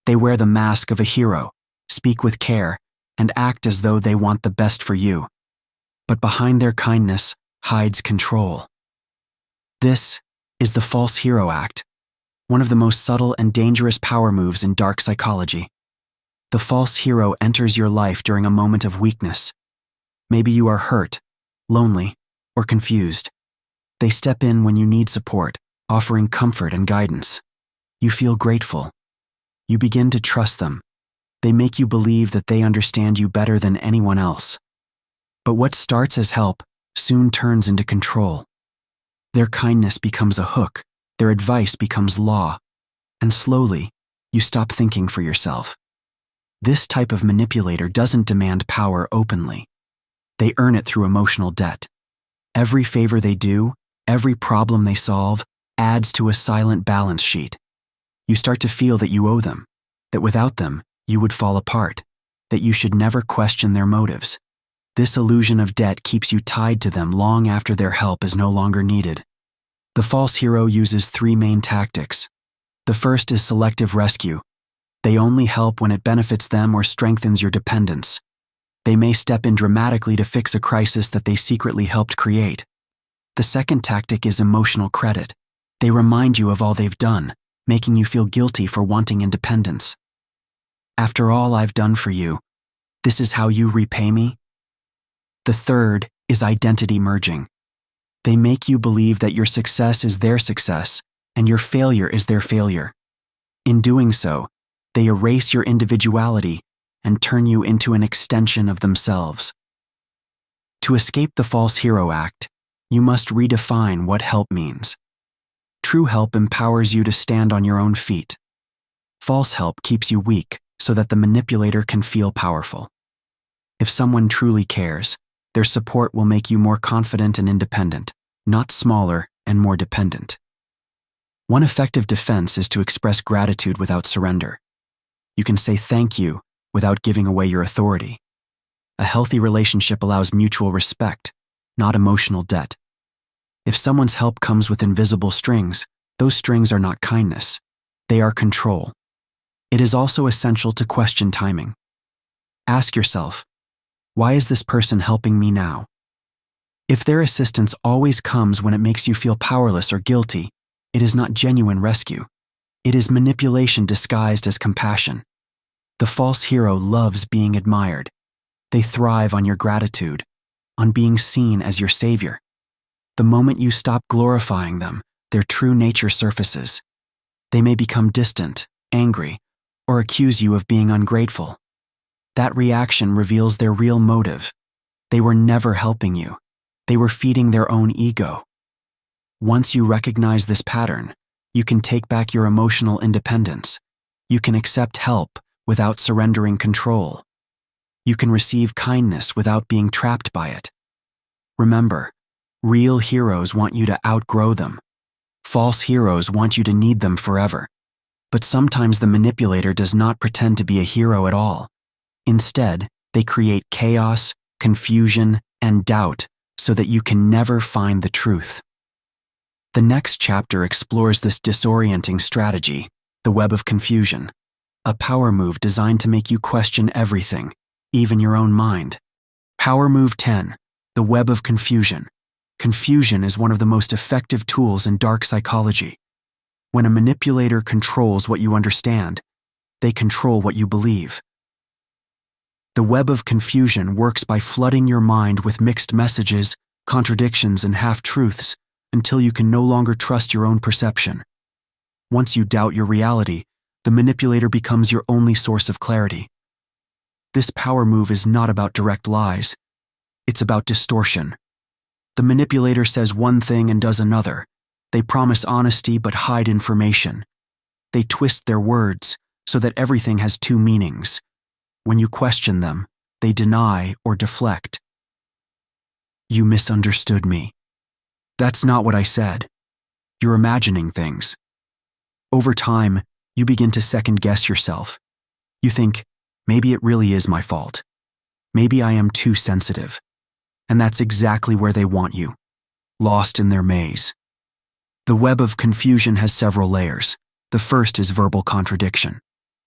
They wear the mask of a hero, speak with care, and act as though they want the best for you. But behind their kindness hides control. This is the false hero act, one of the most subtle and dangerous power moves in dark psychology. The false hero enters your life during a moment of weakness. Maybe you are hurt, lonely, or confused. They step in when you need support, offering comfort and guidance. You feel grateful. You begin to trust them. They make you believe that they understand you better than anyone else. But what starts as help soon turns into control. Their kindness becomes a hook, their advice becomes law, and slowly, you stop thinking for yourself. This type of manipulator doesn't demand power openly. They earn it through emotional debt. Every favor they do, every problem they solve, adds to a silent balance sheet. You start to feel that you owe them, that without them, you would fall apart, that you should never question their motives. This illusion of debt keeps you tied to them long after their help is no longer needed. The false hero uses three main tactics. The first is selective rescue. They only help when it benefits them or strengthens your dependence. They may step in dramatically to fix a crisis that they secretly helped create. The second tactic is emotional credit. They remind you of all they've done, making you feel guilty for wanting independence. After all I've done for you, this is how you repay me? The third is identity merging. They make you believe that your success is their success and your failure is their failure. In doing so, they erase your individuality and turn you into an extension of themselves. To escape the false hero act, you must redefine what help means. True help empowers you to stand on your own feet. False help keeps you weak so that the manipulator can feel powerful. If someone truly cares, their support will make you more confident and independent, not smaller and more dependent. One effective defense is to express gratitude without surrender. You can say thank you without giving away your authority. A healthy relationship allows mutual respect, not emotional debt. If someone's help comes with invisible strings, those strings are not kindness. They are control. It is also essential to question timing. Ask yourself, why is this person helping me now? If their assistance always comes when it makes you feel powerless or guilty, it is not genuine rescue. It is manipulation disguised as compassion. The false hero loves being admired. They thrive on your gratitude, on being seen as your savior. The moment you stop glorifying them, their true nature surfaces. They may become distant, angry, or accuse you of being ungrateful. That reaction reveals their real motive. They were never helping you. They were feeding their own ego. Once you recognize this pattern, you can take back your emotional independence. You can accept help without surrendering control. You can receive kindness without being trapped by it. Remember, real heroes want you to outgrow them. False heroes want you to need them forever. But sometimes the manipulator does not pretend to be a hero at all. Instead, they create chaos, confusion, and doubt so that you can never find the truth. The next chapter explores this disorienting strategy, the web of confusion, a power move designed to make you question everything, even your own mind. Power move 10, the web of confusion. Confusion is one of the most effective tools in dark psychology. When a manipulator controls what you understand, they control what you believe. The web of confusion works by flooding your mind with mixed messages, contradictions, and half-truths until you can no longer trust your own perception. Once you doubt your reality, the manipulator becomes your only source of clarity. This power move is not about direct lies. It's about distortion. The manipulator says one thing and does another. They promise honesty but hide information. They twist their words so that everything has two meanings. When you question them, they deny or deflect. You misunderstood me. That's not what I said. You're imagining things. Over time, you begin to second-guess yourself. You think, maybe it really is my fault. Maybe I am too sensitive. And that's exactly where they want you, lost in their maze. The web of confusion has several layers. The first is verbal contradiction.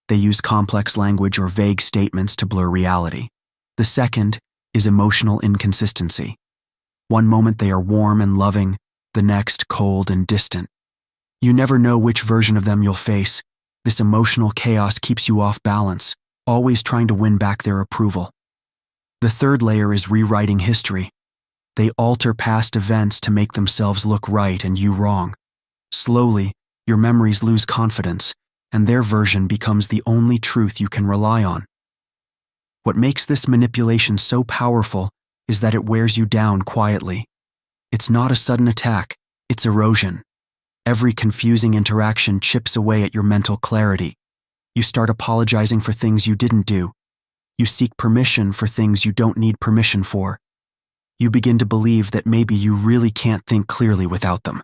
They use complex language or vague statements to blur reality. The second is emotional inconsistency. One moment they are warm and loving, the next cold and distant. You never know which version of them you'll face. This emotional chaos keeps you off balance, always trying to win back their approval. The third layer is rewriting history. They alter past events to make themselves look right and you wrong. Slowly, your memories lose confidence, and their version becomes the only truth you can rely on. What makes this manipulation so powerful is that it wears you down quietly. It's not a sudden attack, it's erosion. Every confusing interaction chips away at your mental clarity. You start apologizing for things you didn't do. You seek permission for things you don't need permission for. You begin to believe that maybe you really can't think clearly without them.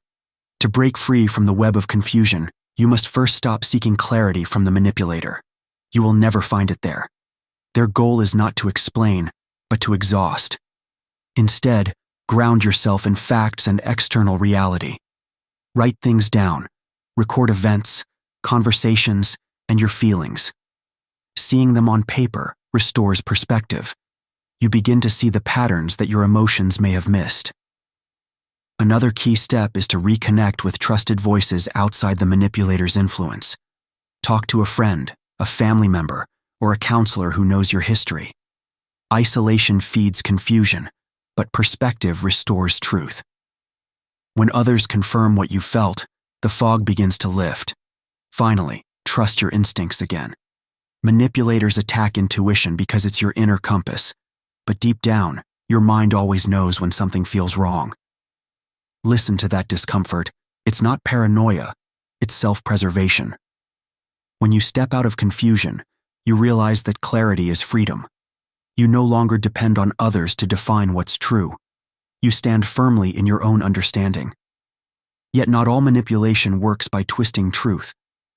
To break free from the web of confusion, you must first stop seeking clarity from the manipulator. You will never find it there. Their goal is not to explain, but to exhaust. Instead, ground yourself in facts and external reality. Write things down, record events, conversations, and your feelings. Seeing them on paper restores perspective. You begin to see the patterns that your emotions may have missed. Another key step is to reconnect with trusted voices outside the manipulator's influence. Talk to a friend, a family member, or a counselor who knows your history. Isolation feeds confusion, but perspective restores truth. When others confirm what you felt, the fog begins to lift. Finally, trust your instincts again. Manipulators attack intuition because it's your inner compass, but deep down, your mind always knows when something feels wrong. Listen to that discomfort. It's not paranoia, it's self-preservation. When you step out of confusion, you realize that clarity is freedom. You no longer depend on others to define what's true. You stand firmly in your own understanding. Yet not all manipulation works by twisting truth.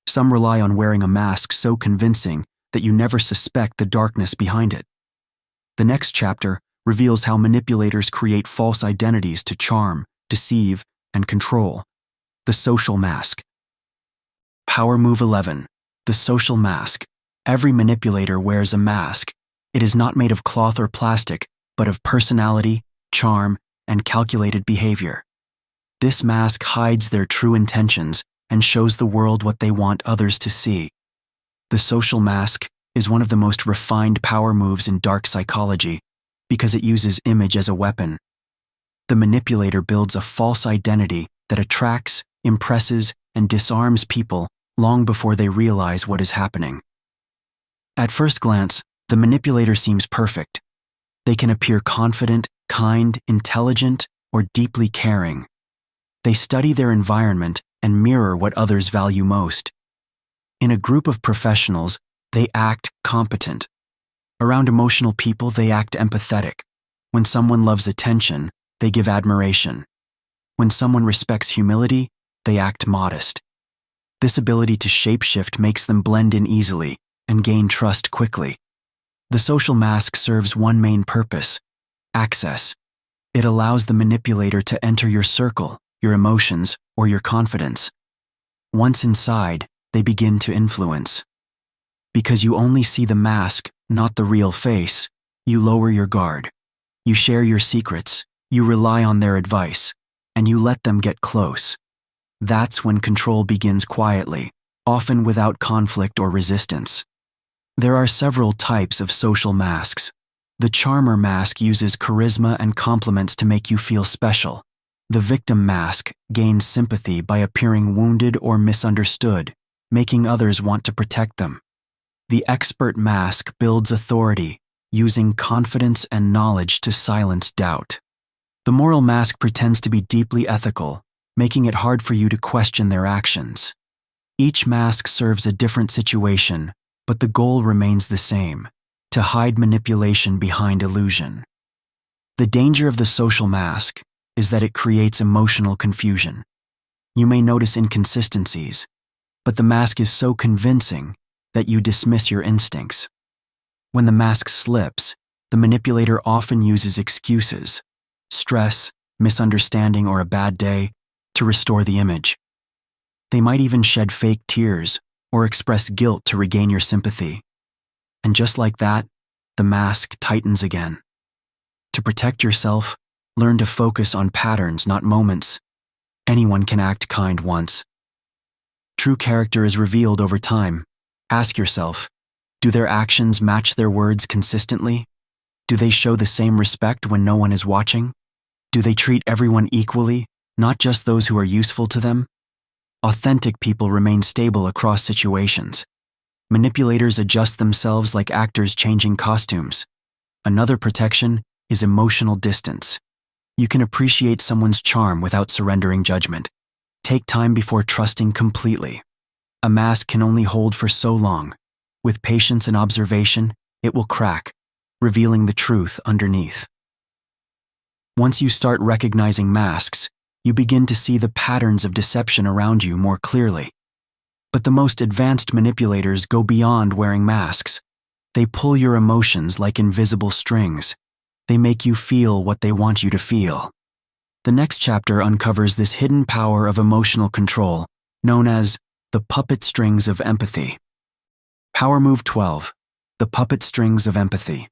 Some rely on wearing a mask so convincing that you never suspect the darkness behind it. The next chapter reveals how manipulators create false identities to charm, deceive, and control. The social mask. Power Move 11. The social mask. Every manipulator wears a mask. It is not made of cloth or plastic, but of personality, charm, and calculated behavior. This mask hides their true intentions and shows the world what they want others to see. The social mask is one of the most refined power moves in dark psychology because it uses image as a weapon. The manipulator builds a false identity that attracts, impresses, and disarms people long before they realize what is happening. At first glance, the manipulator seems perfect. They can appear confident, kind, intelligent, or deeply caring. They study their environment and mirror what others value most. In a group of professionals, they act competent. Around emotional people, they act empathetic. When someone loves attention, they give admiration. When someone respects humility, they act modest. This ability to shapeshift makes them blend in easily and gain trust quickly. The social mask serves one main purpose: access. It allows the manipulator to enter your circle, your emotions, or your confidence. Once inside, they begin to influence. Because you only see the mask, not the real face, you lower your guard. You share your secrets, you rely on their advice, and you let them get close. That's when control begins quietly, often without conflict or resistance. There are several types of social masks. The charmer mask uses charisma and compliments to make you feel special. The victim mask gains sympathy by appearing wounded or misunderstood, making others want to protect them. The expert mask builds authority, using confidence and knowledge to silence doubt. The moral mask pretends to be deeply ethical, making it hard for you to question their actions. Each mask serves a different situation, but the goal remains the same: to hide manipulation behind illusion. The danger of the social mask is that it creates emotional confusion. You may notice inconsistencies, but the mask is so convincing that you dismiss your instincts. When the mask slips, the manipulator often uses excuses, stress, misunderstanding, or a bad day to restore the image. They might even shed fake tears or express guilt to regain your sympathy. And just like that, the mask tightens again. To protect yourself, learn to focus on patterns, not moments. Anyone can act kind once. True character is revealed over time. Ask yourself, do their actions match their words consistently? Do they show the same respect when no one is watching? Do they treat everyone equally, not just those who are useful to them? Authentic people remain stable across situations. Manipulators adjust themselves like actors changing costumes. Another protection is emotional distance. You can appreciate someone's charm without surrendering judgment. Take time before trusting completely. A mask can only hold for so long. With patience and observation, it will crack, revealing the truth underneath. Once you start recognizing masks, you begin to see the patterns of deception around you more clearly. But the most advanced manipulators go beyond wearing masks. They pull your emotions like invisible strings. They make you feel what they want you to feel. The next chapter uncovers this hidden power of emotional control, known as the puppet strings of empathy. Power Move 12. The puppet strings of empathy.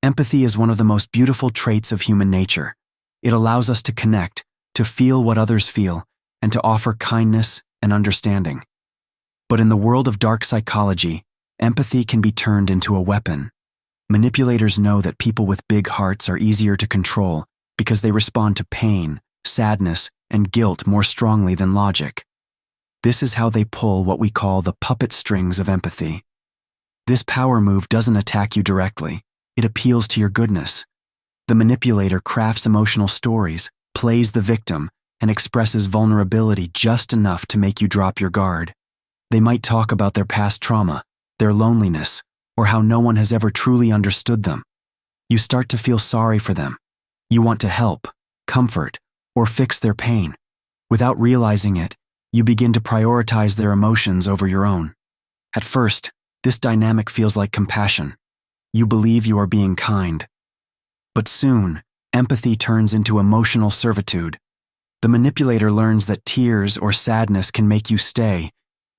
Empathy is one of the most beautiful traits of human nature. It allows us to connect, to feel what others feel, and to offer kindness and understanding. But in the world of dark psychology, empathy can be turned into a weapon. Manipulators know that people with big hearts are easier to control because they respond to pain, sadness, and guilt more strongly than logic. This is how they pull what we call the puppet strings of empathy. This power move doesn't attack you directly. It appeals to your goodness. The manipulator crafts emotional stories, plays the victim, and expresses vulnerability just enough to make you drop your guard. They might talk about their past trauma, their loneliness, or how no one has ever truly understood them. You start to feel sorry for them. You want to help, comfort, or fix their pain. Without realizing it, you begin to prioritize their emotions over your own. At first, this dynamic feels like compassion. You believe you are being kind. But soon, empathy turns into emotional servitude. The manipulator learns that tears or sadness can make you stay,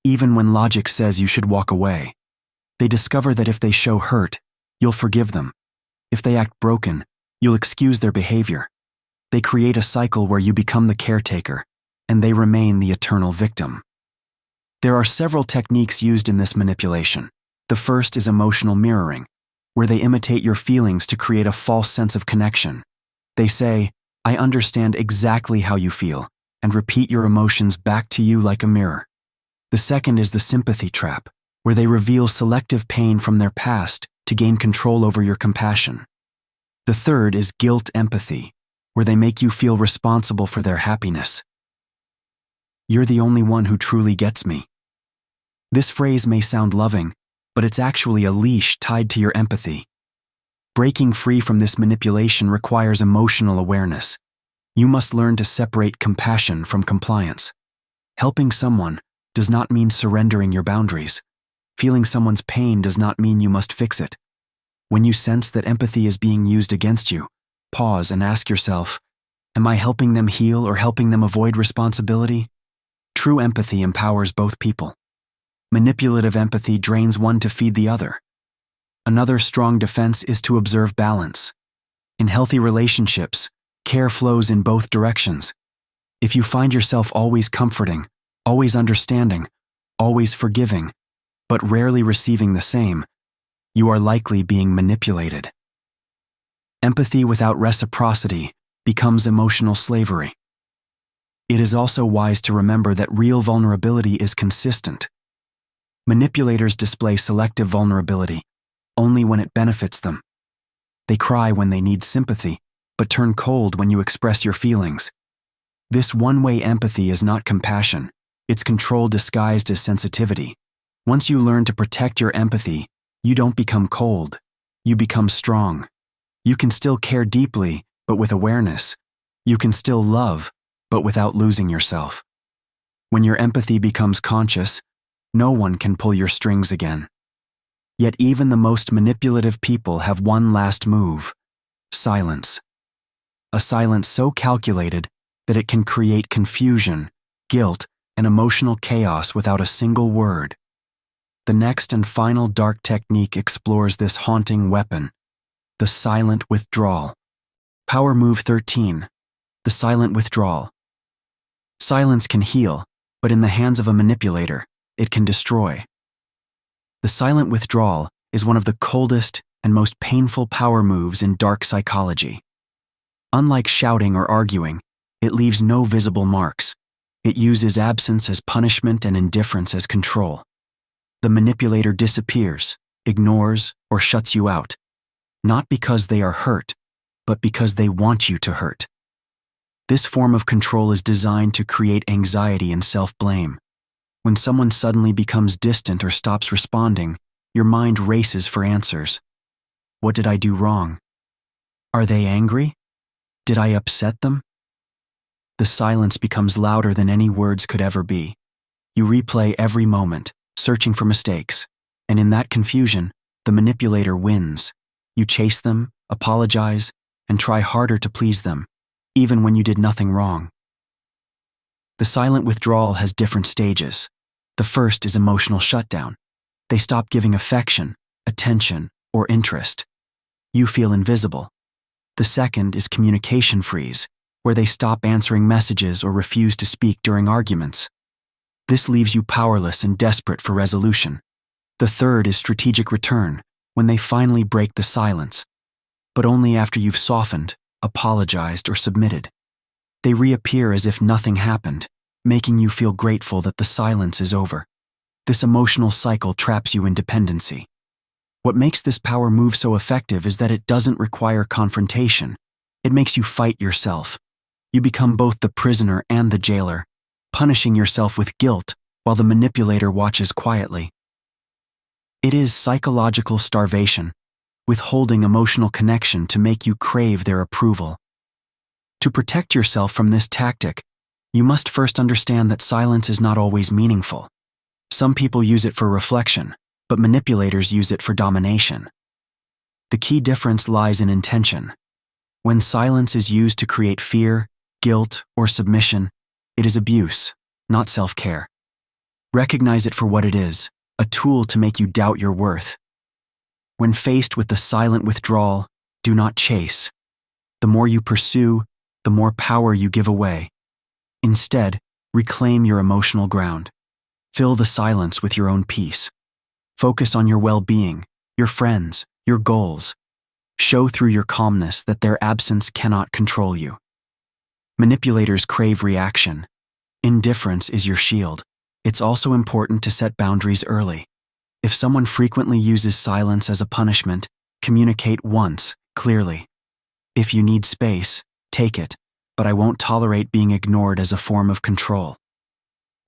even when logic says you should walk away. They discover that if they show hurt, you'll forgive them. If they act broken, you'll excuse their behavior. They create a cycle where you become the caretaker, and they remain the eternal victim. There are several techniques used in this manipulation. The first is emotional mirroring, where they imitate your feelings to create a false sense of connection. They say, "I understand exactly how you feel," and repeat your emotions back to you like a mirror. The second is the sympathy trap, where they reveal selective pain from their past to gain control over your compassion. The third is guilt empathy, where they make you feel responsible for their happiness. "You're the only one who truly gets me." This phrase may sound loving, but it's actually a leash tied to your empathy. Breaking free from this manipulation requires emotional awareness. You must learn to separate compassion from compliance. Helping someone does not mean surrendering your boundaries. Feeling someone's pain does not mean you must fix it. When you sense that empathy is being used against you, pause and ask yourself, am I helping them heal or helping them avoid responsibility? True empathy empowers both people. Manipulative empathy drains one to feed the other. Another strong defense is to observe balance. In healthy relationships, care flows in both directions. If you find yourself always comforting, always understanding, always forgiving, but rarely receiving the same, you are likely being manipulated. Empathy without reciprocity becomes emotional slavery. It is also wise to remember that real vulnerability is consistent. Manipulators display selective vulnerability only when it benefits them. They cry when they need sympathy, but turn cold when you express your feelings. This one-way empathy is not compassion, it's control disguised as sensitivity. Once you learn to protect your empathy, you don't become cold, you become strong. You can still care deeply, but with awareness. You can still love, but without losing yourself. When your empathy becomes conscious, no one can pull your strings again. Yet even the most manipulative people have one last move: silence. A silence so calculated that it can create confusion, guilt, and emotional chaos without a single word. The next and final dark technique explores this haunting weapon: the silent withdrawal. Power Move 13. The silent withdrawal. Silence can heal, but in the hands of a manipulator, it can destroy. The silent withdrawal is one of the coldest and most painful power moves in dark psychology. Unlike shouting or arguing, it leaves no visible marks. It uses absence as punishment and indifference as control. The manipulator disappears, ignores, or shuts you out, not because they are hurt, but because they want you to hurt. This form of control is designed to create anxiety and self-blame. When someone suddenly becomes distant or stops responding, your mind races for answers. What did I do wrong? Are they angry? Did I upset them? The silence becomes louder than any words could ever be. You replay every moment, searching for mistakes, and in that confusion, the manipulator wins. You chase them, apologize, and try harder to please them, even when you did nothing wrong. The silent withdrawal has different stages. The first is emotional shutdown. They stop giving affection, attention, or interest. You feel invisible. The second is communication freeze, where they stop answering messages or refuse to speak during arguments. This leaves you powerless and desperate for resolution. The third is strategic return, when they finally break the silence, but only after you've softened, apologized, or submitted. They reappear as if nothing happened, making you feel grateful that the silence is over. This emotional cycle traps you in dependency. What makes this power move so effective is that it doesn't require confrontation. It makes you fight yourself. You become both the prisoner and the jailer, punishing yourself with guilt while the manipulator watches quietly. It is psychological starvation, withholding emotional connection to make you crave their approval. To protect yourself from this tactic, you must first understand that silence is not always meaningful. Some people use it for reflection, but manipulators use it for domination. The key difference lies in intention. When silence is used to create fear, guilt, or submission, it is abuse, not self-care. Recognize it for what it is, a tool to make you doubt your worth. When faced with the silent withdrawal, do not chase. The more you pursue, the more power you give away. Instead, reclaim your emotional ground. Fill the silence with your own peace. Focus on your well-being, your friends, your goals. Show through your calmness that their absence cannot control you. Manipulators crave reaction. Indifference is your shield. It's also important to set boundaries early. If someone frequently uses silence as a punishment, communicate once, clearly. If you need space, take it, but I won't tolerate being ignored as a form of control.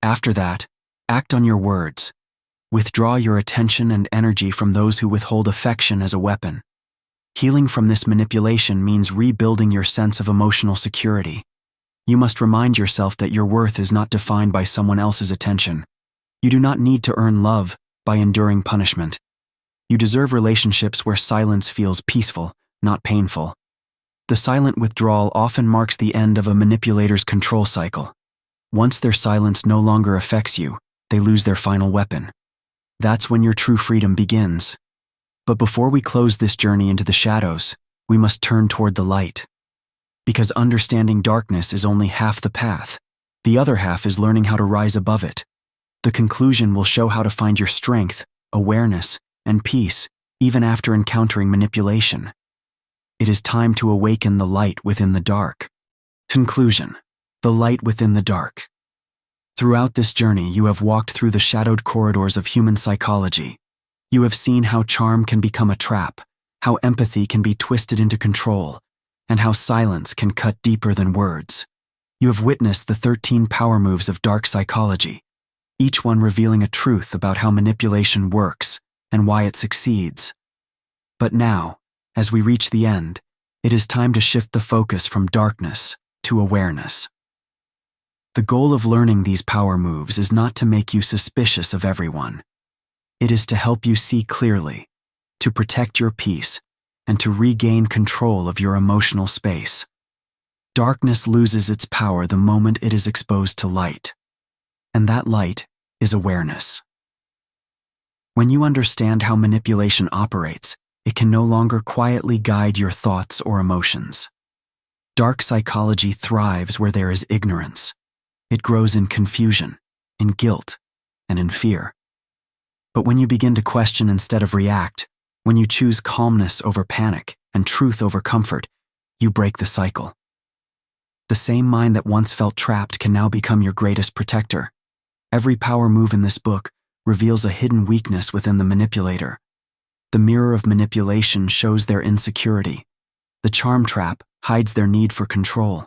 After that, act on your words. Withdraw your attention and energy from those who withhold affection as a weapon. Healing from this manipulation means rebuilding your sense of emotional security. You must remind yourself that your worth is not defined by someone else's attention. You do not need to earn love by enduring punishment. You deserve relationships where silence feels peaceful, not painful. The silent withdrawal often marks the end of a manipulator's control cycle. Once their silence no longer affects you, they lose their final weapon. That's when your true freedom begins. But before we close this journey into the shadows, we must turn toward the light. Because understanding darkness is only half the path. The other half is learning how to rise above it. The conclusion will show how to find your strength, awareness, and peace, even after encountering manipulation. It is time to awaken the light within the dark. Conclusion: the light within the dark. Throughout this journey, you have walked through the shadowed corridors of human psychology. You have seen how charm can become a trap, how empathy can be twisted into control, and how silence can cut deeper than words. You have witnessed the 13 power moves of dark psychology, each one revealing a truth about how manipulation works and why it succeeds. But now, as we reach the end, it is time to shift the focus from darkness to awareness. The goal of learning these power moves is not to make you suspicious of everyone. It is to help you see clearly, to protect your peace, and to regain control of your emotional space. Darkness loses its power the moment it is exposed to light, and that light is awareness. When you understand how manipulation operates, it can no longer quietly guide your thoughts or emotions. Dark psychology thrives where there is ignorance. It grows in confusion, in guilt, and in fear. But when you begin to question instead of react, when you choose calmness over panic and truth over comfort, you break the cycle. The same mind that once felt trapped can now become your greatest protector. Every power move in this book reveals a hidden weakness within the manipulator. The mirror of manipulation shows their insecurity. The charm trap hides their need for control.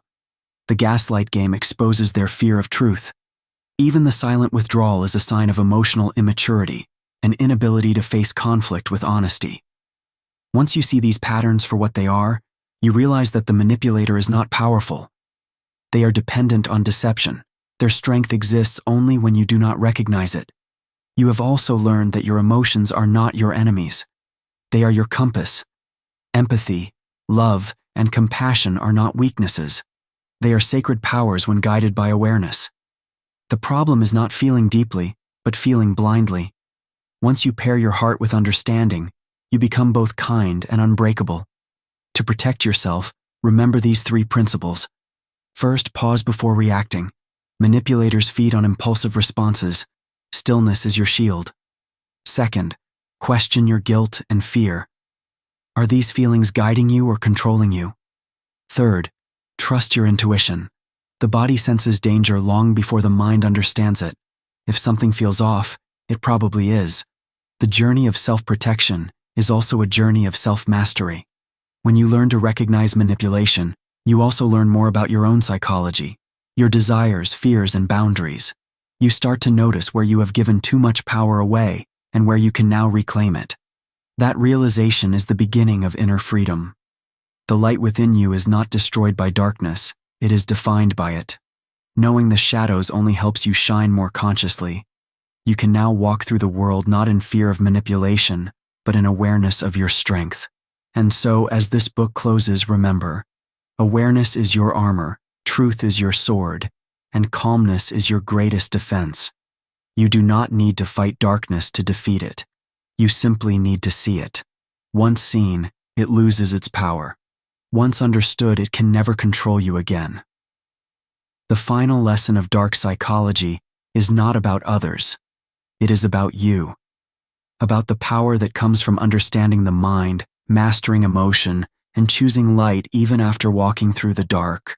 The gaslight game exposes their fear of truth. Even the silent withdrawal is a sign of emotional immaturity, an inability to face conflict with honesty. Once you see these patterns for what they are, you realize that the manipulator is not powerful. They are dependent on deception. Their strength exists only when you do not recognize it. You have also learned that your emotions are not your enemies. They are your compass. Empathy, love, and compassion are not weaknesses. They are sacred powers when guided by awareness. The problem is not feeling deeply, but feeling blindly. Once you pair your heart with understanding, you become both kind and unbreakable. To protect yourself, remember these 3 principles. First, pause before reacting. Manipulators feed on impulsive responses. Stillness is your shield. Second, question your guilt and fear. Are these feelings guiding you or controlling you? Third, trust your intuition. The body senses danger long before the mind understands it. If something feels off, it probably is. The journey of self-protection is also a journey of self-mastery. When you learn to recognize manipulation, you also learn more about your own psychology, your desires, fears, and boundaries. You start to notice where you have given too much power away and where you can now reclaim it. That realization is the beginning of inner freedom. The light within you is not destroyed by darkness, it is defined by it. Knowing the shadows only helps you shine more consciously. You can now walk through the world not in fear of manipulation, but in awareness of your strength. And so, as this book closes, remember, awareness is your armor, truth is your sword, and calmness is your greatest defense. You do not need to fight darkness to defeat it. You simply need to see it. Once seen, it loses its power. Once understood, it can never control you again. The final lesson of dark psychology is not about others. It is about you. About the power that comes from understanding the mind, mastering emotion, and choosing light even after walking through the dark.